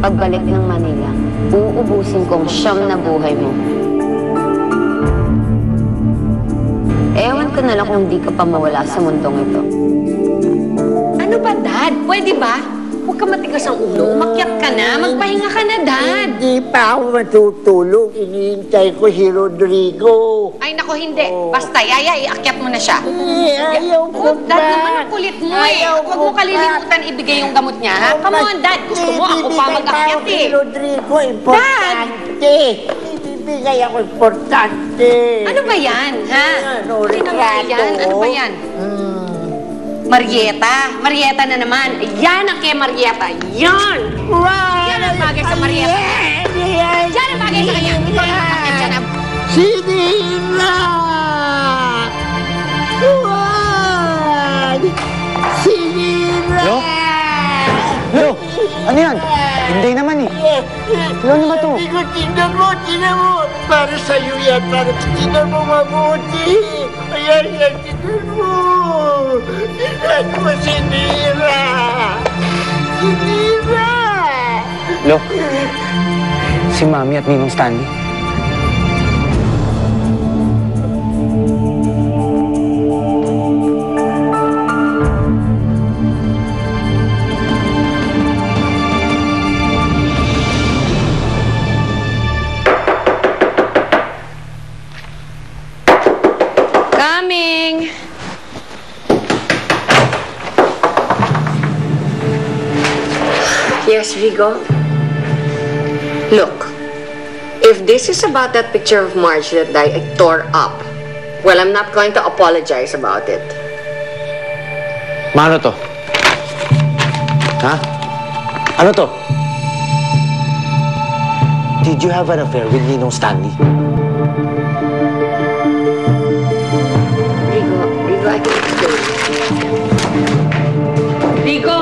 Pagbalik ng Manila, uubusin kong siyam na buhay mo. Ewan ko na lang kung di ka pa mawala sa mundong ito. Ano ba, Dad? Pwede ba? Huwag ka matigas ang ulo. Umakyat ka na. Magpahinga ka na, Dad. Hindi pa ako matutulog. Iniintay ko si Rodrigo. Ay, nako, hindi. Basta, Yaya, iakyat mo na siya. Ayaw ko Dad, pa. naman ang kulit mo eh. Ayaw Huwag ko mo pa. kalilimutan ibigay yung gamot niya, ha? Come on, Dad. Gusto mo ako pa mag-akyat Si eh. Rodrigo, importante. Ibibigay ako importante. Ano ba yan, ha? Ano, Ano ba yan? Ano ba yan? Marieta. Marieta na naman. Yan ang kay Marieta. Yan! Wow! Yan ang bagay sa Marieta. Yan ang bagay sa kanya. Ito lang ang kanya na. Sinira! Wow! Sinira! Hello? Hello? Ano yan? Hindi naman eh. Hello, ano ba to? Hindi ko tingnan mo. Para sa'yo yan, para tingnan mo mabuti. Ayan, tingnan mo. Tingnan mo, sinira. Sinira! Hello? Si Mami at Ninong Stanley. Coming! Yes, Vigo? Look, if this is about that picture of Marge that I tore up, well, I'm not going to apologize about it. Mano to? Ha? Ano to? Did you have an affair with Ninong Stanley? Vigo, I can explain. Vigo!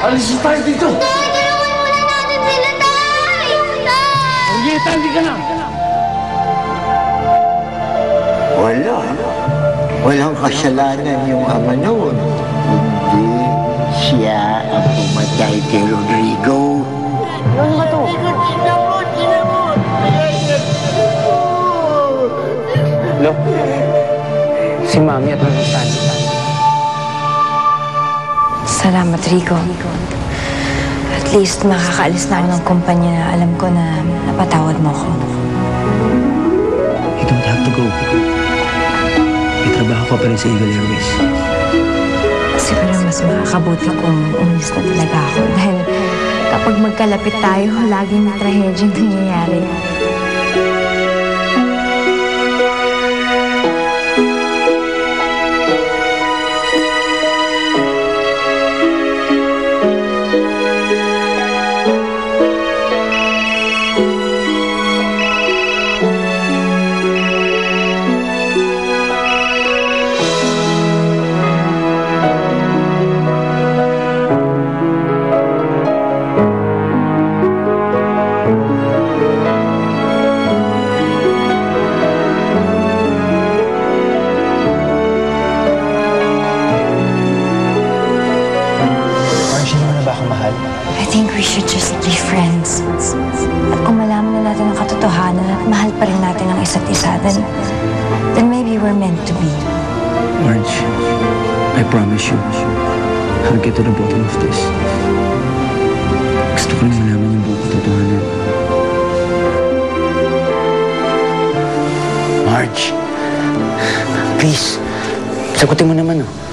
Alis tayo dito! Tay, tulungan muna natin sila, Tay! Tay! Marieta, hindi ka na! Walang kasalanan yung ama noon. Hindi siya ang pumatay kay Rodrigo. Ano ba to? Tingnan mo. Hello? Si Mami at Ninong Stanley. Salamat, Rico. At least makakaalis na ako ng kumpanya na alam ko na napatawad mo ko. You don't have to go. May trabaho ka pa rin sa Eagle Airways. Siguro mas makakabuti kung umalis na talaga ako. Dahil kapag magkalapit tayo, laging may trahedyang nangyayari. I think we should just be friends. At kung malaman na natin ang katotohanan at mahal pa rin natin ang isa't isa, then maybe we're meant to be. Marge, I promise you, I'll get to the bottom of this. Gusto ko lang malaman yung buong katotohanan. Marge, please, sagutin mo naman, oh.